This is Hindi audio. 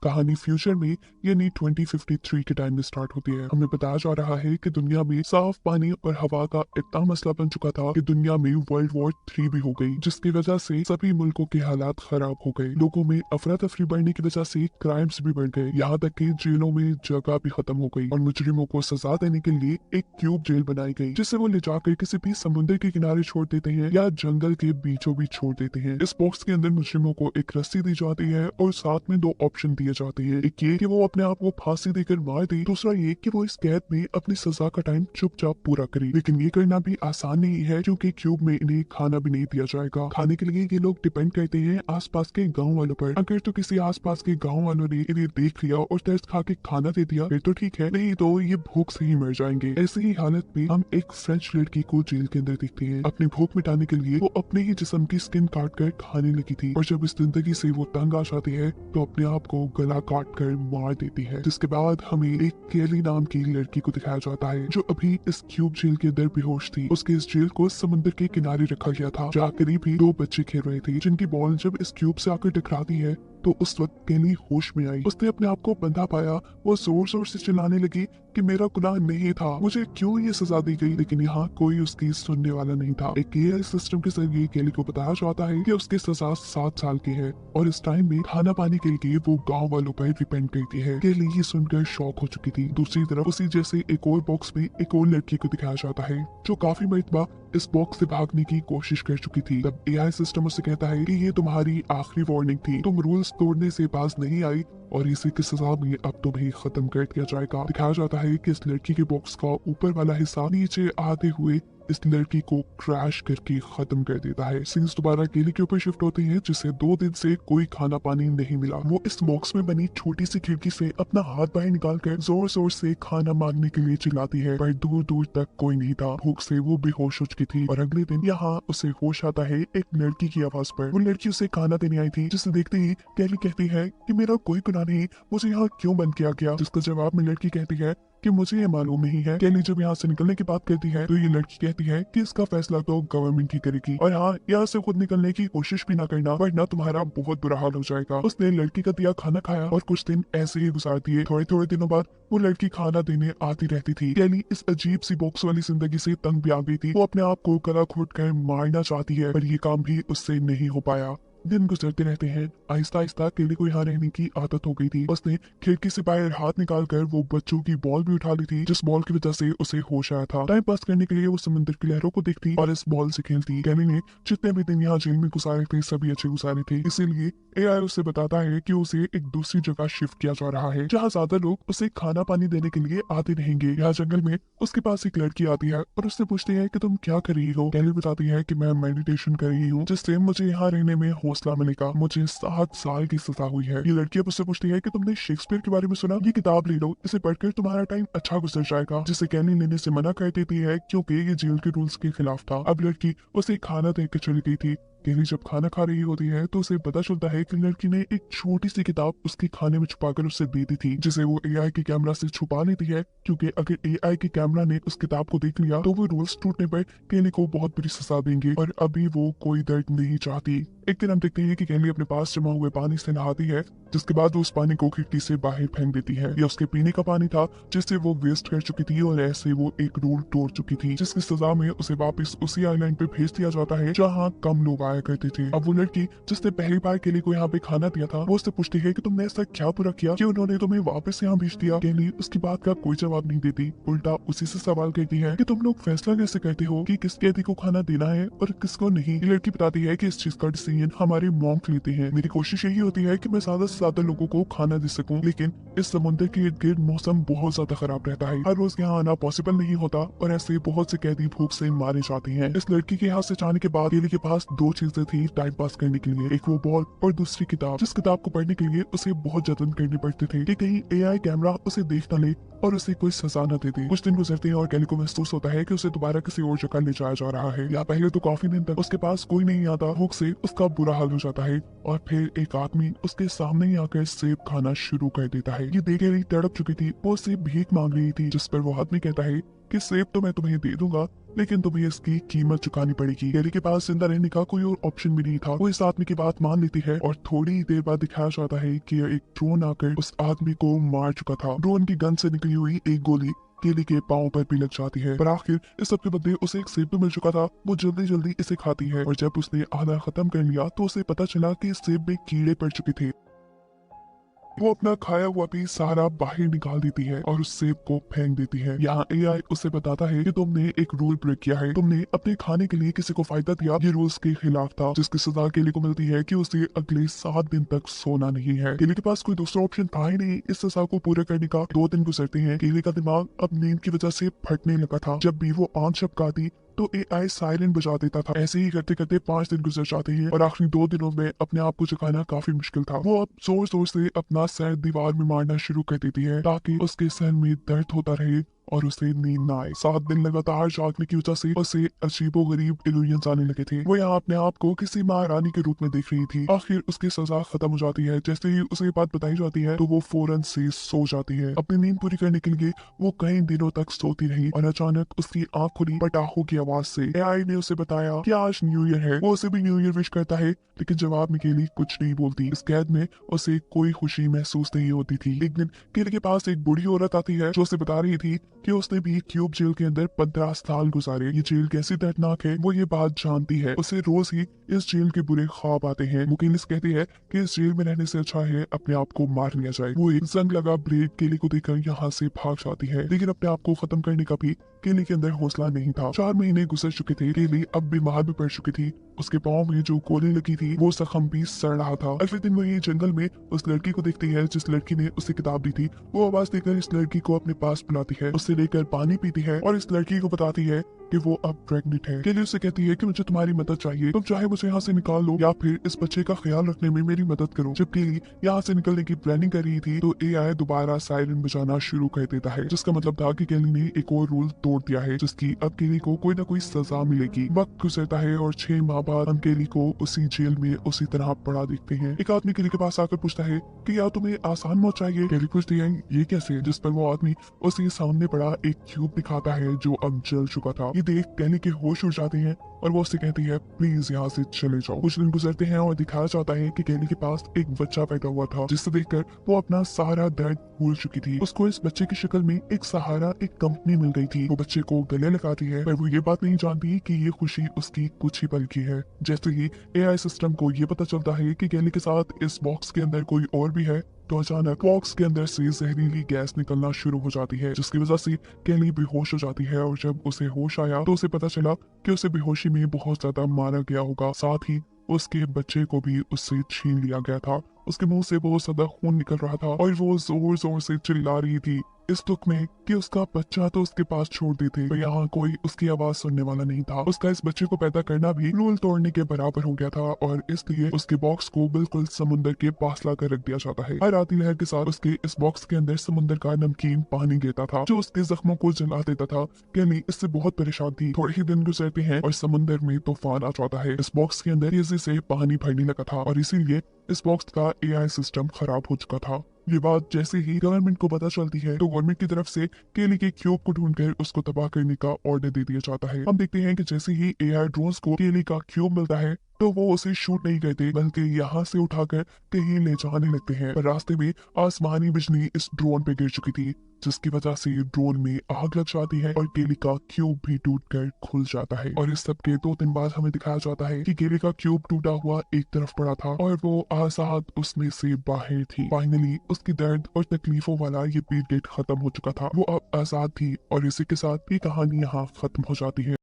कहानी फ्यूचर में यानी 2053 के टाइम में स्टार्ट होती है। हमें बताया जा रहा है कि दुनिया में साफ पानी और हवा का इतना मसला बन चुका था कि दुनिया में वर्ल्ड वॉर 3 भी हो गई, जिसकी वजह से सभी मुल्कों के हालात खराब हो गए। लोगों में अफरा तफरी बढ़ने की वजह से क्राइम्स भी बढ़ गए, यहाँ तक कि जेलों में जगह भी खत्म हो गई और मुजरिमों को सजा देने के लिए एक क्यूब जेल बनाई गई, जिसे वो ले जाकर किसी भी समुद्र के किनारे छोड़ देते हैं या जंगल के बीचों बीच छोड़ देते हैं। इस बॉक्स के अंदर मुजरिमों को एक रस्सी दी जाती है और साथ में 2 ऑप्शन दिए जाते हैं। एक ये कि वो अपने आप को फांसी देकर मार दे, दूसरा ये कि वो इस कैद में अपनी सजा का टाइम चुपचाप पूरा करे। लेकिन ये करना भी आसान नहीं है, क्योंकि क्यूब में इन्हें खाना भी नहीं दिया जाएगा। खाने के लिए ये लोग डिपेंड करते हैं आसपास के गाँव वालों पर। अगर तो किसी आसपास के गाँव वालों ने इन्हें देख लिया और तरस खा के खाना दे दिया फिर तो ठीक है, नहीं तो ये भूख से ही मर जाएंगे। ऐसी ही हालत में हम एक फ्रेंच लड़की को जेल के अंदर देखते हैं। अपनी भूख मिटाने के लिए वो अपने ही जिस्म की स्किन काट कर खाने लगी थी और जब इस जिंदगी से वो तंग आ जाती है तो अपने आप को गला काट कर मार देती है। जिसके बाद हमें एक केली नाम की लड़की को दिखाया जाता है जो अभी इस क्यूब जेल के अंदर बेहोश थी। उसके इस जेल को समुद्र के किनारे रखा गया था, जहाँ करीब ही 2 बच्चे खेल रहे थे, जिनकी बॉल जब इस क्यूब से आकर टकराती है तो उस वक्त केली होश में आई। उसने अपने आप को बंधा पाया। वो जोर जोर से चिल्लाने लगी कि मेरा गुनाह नहीं था, मुझे क्यों ये सजा दी गई। लेकिन यहाँ कोई उसकी सुनने वाला नहीं था। एक एआई सिस्टम के जरिए केली को बताया जाता है कि उसकी सजा 7 साल की है और इस टाइम में खाना पानी के लिए वो गाँव वालों पर डिपेंड करती है। केली ये सुनकर शॉक हो चुकी थी। दूसरी तरफ उसी जैसे एक और बॉक्स में एक और लड़की को दिखाया जाता है जो काफी मरतबा इस बॉक्स से भागने की कोशिश कर चुकी थी। तब एआई सिस्टम उससे कहता है कि ये तुम्हारी आखिरी वार्निंग थी, तुम रूल्स तोड़ने से बाज नहीं आई और इसी की सजा में अब तुम्हें खत्म कर दिया जाएगा। दिखाया जाता है कि इस लड़की के बॉक्स का ऊपर वाला हिस्सा नीचे आते हुए इस लड़की को क्रैश करके खत्म कर देता है। सीन्स दोबारा केली के ऊपर शिफ्ट होते हैं, जिसे 2 दिन से कोई खाना पानी नहीं मिला। वो इस बॉक्स में बनी छोटी सी खिड़की से अपना हाथ बाहर निकाल कर जोर जोर से खाना मांगने के लिए चिल्लाती है, पर दूर दूर तक कोई नहीं था। भूख से वो बेहोश हो चुकी थी और अगले दिन यहाँ उसे होश आता है एक लड़की की आवाज पर। वो लड़की उसे खाना देने आई थी, जिसे देखते ही केली कहती है कि मेरा कोई गुनाह नहीं, मुझे यहाँ क्यों बंद किया गया। जिसका जवाब में लड़की कहती है कि मुझे ये मालूम नहीं है। केली जब यहाँ से निकलने की बात करती है तो ये लड़की कहती है कि इसका फैसला तो गवर्नमेंट ही करेगी और हाँ, यहाँ से खुद निकलने की कोशिश भी ना करना वरना तुम्हारा बहुत बुरा हाल हो जाएगा। उसने लड़की का दिया खाना खाया और कुछ दिन ऐसे ही गुजार दिए। थोड़े थोड़े दिनों बाद वो लड़की खाना देने आती रहती थी। केली इस अजीब सी बॉक्स वाली जिंदगी से तंग भी आ गई थी। वो अपने आप को गला घोट कर मारना चाहती है, पर ये काम भी उससे नहीं हो पाया। दिन गुजरते रहते हैं। आहिस्ता आहिस्ता केली को यहाँ रहने की आदत हो गई थी। उसने खिड़की से बाहर हाथ निकालकर वो बच्चों की बॉल भी उठा ली थी, जिस बॉल की वजह से उसे होश आया था। टाइम पास करने के लिए वो समुद्र की लहरों को देखती और इस बॉल से खेलती। केली ने जितने भी दिन यहाँ जेल में गुजारे थे सभी अच्छे गुजारे थे, इसीलिए एआई उसे बताता है कि उसे एक दूसरी जगह शिफ्ट किया जा रहा है, जहाँ ज्यादा लोग उसे खाना पानी देने के लिए आते रहेंगे। यहाँ जंगल में उसके पास एक लड़की आती है और उससे पूछती है कि तुम क्या कर रही हो। केली बताती है कि मैं मेडिटेशन कर रही हूँ, जिससे मुझे यहाँ रहने में हौसला मिलेगा। मुझे 7 साल की सजा हुई है। ये लड़की अब उससे पूछती है कि तुमने शेक्सपियर के बारे में सुना, ये किताब ले लो, इसे पढ़कर तुम्हारा टाइम अच्छा गुजर जाएगा। जिसे केली लेने से मना कर देती है क्योंकि ये जेल के रूल्स के खिलाफ था। अब लड़की उसे खाना देकर चली गई थी। केली जब खाना खा रही होती है तो उसे पता चलता है कि लड़की ने एक छोटी सी किताब उसके खाने में छुपाकर उसे दे दी थी, जिसे वो एआई के कैमरा से छुपा लेती है, क्योंकि अगर एआई के कैमरा ने उस किताब को देख लिया तो वो रूल्स टूटने पर केली को बहुत बड़ी सजा देंगे और अभी वो कोई दर्द नहीं चाहती। एक दिन हम देखते हैं कि केली अपने पास जमा हुए पानी से नहाती है, जिसके बाद वो उस पानी को खिड़की से बाहर फेंक देती है। यह उसके पीने का पानी था, जिससे वो वेस्ट कर चुकी थी और ऐसे वो एक रूल तोड़ चुकी थी, जिसकी सजा में उसे वापस उसी आइलैंड पे भेज दिया जाता है जहाँ कम लोग आया करते थे। अब वो लड़की जिसने पहली बार केली को यहाँ पे खाना दिया था, वो उससे पूछती है कि तुमने ऐसा क्या बुरा किया कि उन्होंने तुम्हें वापस यहाँ भेज दिया। केली उसकी बात का कोई जवाब नहीं देती, उल्टा उसी से सवाल करती है कि तुम लोग फैसला कैसे करते हो कि किस कैदी को खाना देना है और किसको नहीं। ये लड़की बताती है कि इस चीज का डिसीजन हमारे मॉन्क लेते हैं। मेरी कोशिश यही होती है कि मैं ज्यादा से ज्यादा लोगों को खाना दे सकूं, लेकिन इस समुद्र के इर्द गिर्द मौसम बहुत ज्यादा खराब रहता है, हर रोज यहाँ आना पॉसिबल नहीं होता और ऐसे बहुत से कैदी भूख से मारे जाते हैं। इस लड़की के यहाँ से जाने के बाद केली के पास 2 चीजें थी टाइम पास करने के लिए, एक वो बॉल और दूसरी किताब, जिस किताब को पढ़ने के लिए उसे बहुत जतन करने पड़ते थे कि कहीं एआई कैमरा उसे देख न ले और उसे कोई सजा न दे दे। कुछ दिन गुजरते हैं और केली को महसूस होता है कि उसे दोबारा किसी और जगह ले जाया जा रहा है। या पहले तो काफी दिन तक उसके पास कोई नहीं आता, भूख से उसका उसका बुरा हाल हो जाता है और फिर एक आदमी उसके सामने ही आकर सेब खाना शुरू कर देता है। ये देख केली तड़प चुकी थी, वो उससे भीख मांग रही थी, जिस पर वो आदमी कहता है कि सेब तो मैं तुम्हें दे दूंगा, लेकिन तुम्हें इसकी कीमत चुकानी पड़ेगी। केली के पास जिंदा रहने का कोई और ऑप्शन भी नहीं था। वो इस आदमी की बात मान लेती है और थोड़ी देर बाद दिखाया जाता है कि एक ड्रोन आकर उस आदमी को मार चुका था। ड्रोन की गन से निकली हुई एक गोली केली के पाँव पर भी लग जाती है, पर आखिर इस सब के बदले उसे एक सेब तो मिल चुका था। वो जल्दी जल्दी इसे खाती है और जब उसने आधा खत्म कर लिया तो उसे पता चला कि इस सेब में कीड़े पड़ चुके थे। वो अपना खाया हुआ भी सारा बाहर निकाल देती है और उस सेब को फेंक देती है। यहाँ एआई उसे बताता है कि तुमने एक रूल ब्रेक किया है, तुमने अपने खाने के लिए किसी को फायदा दिया, ये रूल्स के खिलाफ था, जिसकी सजा केली को मिलती है कि उसे अगले 7 दिन तक सोना नहीं है। केली के पास कोई दूसरा ऑप्शन था ही नहीं इस सजा को पूरा करने का। 2 दिन गुजरते हैं, केली का दिमाग अब नींद की वजह से फटने लगा था। जब भी वो आंख झपकाती तो एआई सायरन बजा देता था। ऐसे ही करते करते 5 दिन गुजर जाते हैं और आखिरी 2 दिनों में अपने आप को जगाना काफी मुश्किल था। वो अब जोर जोर से अपना सर दीवार में मारना शुरू कर देती है ताकि उसके सर में दर्द होता रहे और उसे नींद ना आए। 7 दिन लगातार जागने की वजह से उसे अजीबो गरीब इल्यूजन्स आने लगे थे। वो यहाँ अपने आप को किसी महारानी के रूप में देख रही थी। आखिर उसकी सजा खत्म हो जाती है। जैसे ही उसे ये बात बताई जाती है तो वो फौरन से सो जाती है। अपनी नींद पूरी करने के लिए वो कई दिनों तक सोती रही और अचानक उसकी आंख खुली पटाखों की आवाज से। एआई ने उसे बताया कि आज न्यू ईयर है। वो उसे भी न्यू ईयर विश करता है, लेकिन जवाब में केली कुछ नहीं बोलती। इस कैद में उसे कोई खुशी महसूस नहीं होती थी। एक दिन केली के पास एक बूढ़ी औरत आती है जो उसे बता रही थी कि उसने भी क्यूब जेल के अंदर 15 साल गुजारे। ये जेल कैसी दर्दनाक है वो ये बात जानती है। उसे रोज ही इस जेल के बुरे ख्वाब आते हैं। मुकेलिस कहती है कि इस जेल में रहने से अच्छा है अपने आप को मार लिया जाए। वो एक जंग लगा ब्लेड केली को देखकर यहाँ से भाग जाती है, लेकिन अपने आप को खत्म करने का भी केली के अंदर हौसला नहीं था। 4 महीने गुजर चुके थे। केली अब बीमार भी पड़ चुकी थी। उसके पाँव में जो गोली लगी थी वो जख्म भी सड़ रहा था। अगले दिन वो ये जंगल में उस लड़की को देखती है जिस लड़की ने उसे किताब दी थी। वो आवाज देकर इस लड़की को अपने पास बुलाती है, उससे लेकर पानी पीती है और इस लड़की को बताती है कि वो अब प्रेग्नेंट है। केली उससे कहती है कि मुझे तुम्हारी मदद चाहिए, तुम चाहे मुझे यहाँ से निकाल लो या फिर इस बच्चे का ख्याल रखने में मेरी मदद करो। जब केली यहाँ से निकलने की प्लानिंग कर रही थी तो एआई दोबारा सायरन बजाना शुरू कर देता है, जिसका मतलब था कि केली ने एक और रूल तोड़ दिया है, जिसकी अब केली को कोई ना कोई सजा मिलेगी। वक्त गुजरता है और 6 माह बाद हम केली को उसी जेल में उसी तरह पड़ा देखते हैं। एक आदमी केली के पास आकर पूछता है कि यार तुम्हें आसान मौत चाहिए। केली पूछती है ये कैसे, जिस पर वो आदमी उसे सामने पड़ा एक क्यूब दिखाता है जो अब जल चुका था। ये देख केली के होश उड़ जाते हैं और वो उससे कहती है प्लीज यहाँ से चले जाओ। कुछ दिन गुजरते हैं और दिखाया जाता है कि केली के पास एक बच्चा पैदा हुआ था, जिसे देखकर वो अपना सारा दर्द भूल चुकी थी। उसको इस बच्चे की शक्ल में एक सहारा, एक कंपनी मिल गई थी। वो बच्चे को गले लगाती है, पर वो ये बात नहीं जानती कि ये खुशी उसकी कुछ ही पल की है। जैसे ही एआई सिस्टम को ये पता चलता है कि केली के साथ इस बॉक्स के अंदर कोई और भी है, तो अचानक बॉक्स के अंदर से जहरीली गैस निकलना शुरू हो जाती है, जिसकी वजह से केली बेहोश हो जाती है। और जब उसे होश आया तो उसे पता चला कि उसे बेहोशी में बहुत ज्यादा मारा गया होगा, साथ ही उसके बच्चे को भी उससे छीन लिया गया था। उसके मुंह से बहुत ज्यादा खून निकल रहा था और वो जोर जोर से चिल्ला रही थी इस दुख में कि उसका बच्चा तो उसके पास छोड़ दी थी, पर यहाँ कोई उसकी आवाज सुनने वाला नहीं था। उसका इस बच्चे को पैदा करना भी रूल तोड़ने के बराबर हो गया था और इसलिए उसके बॉक्स को बिल्कुल समुद्र के पास लाकर रख दिया जाता है। हर आती लहर के साथ उसके इस बॉक्स के अंदर समुद्र का नमकीन पानी गिरता था जो उसके जख्मों को जला देता था। केली इससे बहुत परेशान थी। थोड़े ही दिन गुजरते हैं और समुद्र में तूफान आ जाता है। इस बॉक्स के अंदर तेजी से पानी भरने लगा था और इसीलिए इस बॉक्स का एआई सिस्टम खराब हो चुका था। ये बात जैसे ही गवर्नमेंट को पता चलती है तो गवर्नमेंट की तरफ से केली के क्यूब को ढूंढकर उसको तबाह करने का ऑर्डर दे दिया जाता है। हम देखते हैं कि जैसे ही एआई ड्रोन्स को केली का क्यूब मिलता है तो वो उसे शूट नहीं करते बल्कि यहाँ से उठाकर कहीं ले जाने लगते हैं, पर रास्ते में आसमानी बिजली इस ड्रोन पे गिर चुकी थी, जिसकी वजह से ड्रोन में आग लग जाती है और केली का क्यूब भी टूटकर खुल जाता है। और इस सब के 2 दिन बाद हमें दिखाया जाता है कि केली का क्यूब टूटा हुआ एक तरफ पड़ा था और वो आजाद उसमें से बाहर थी। फाइनली उसकी दर्द और तकलीफों वाला ये पीरियड खत्म हो चुका था। वो अब आजाद थी और इसी के साथ ये कहानी यहाँ खत्म हो जाती है।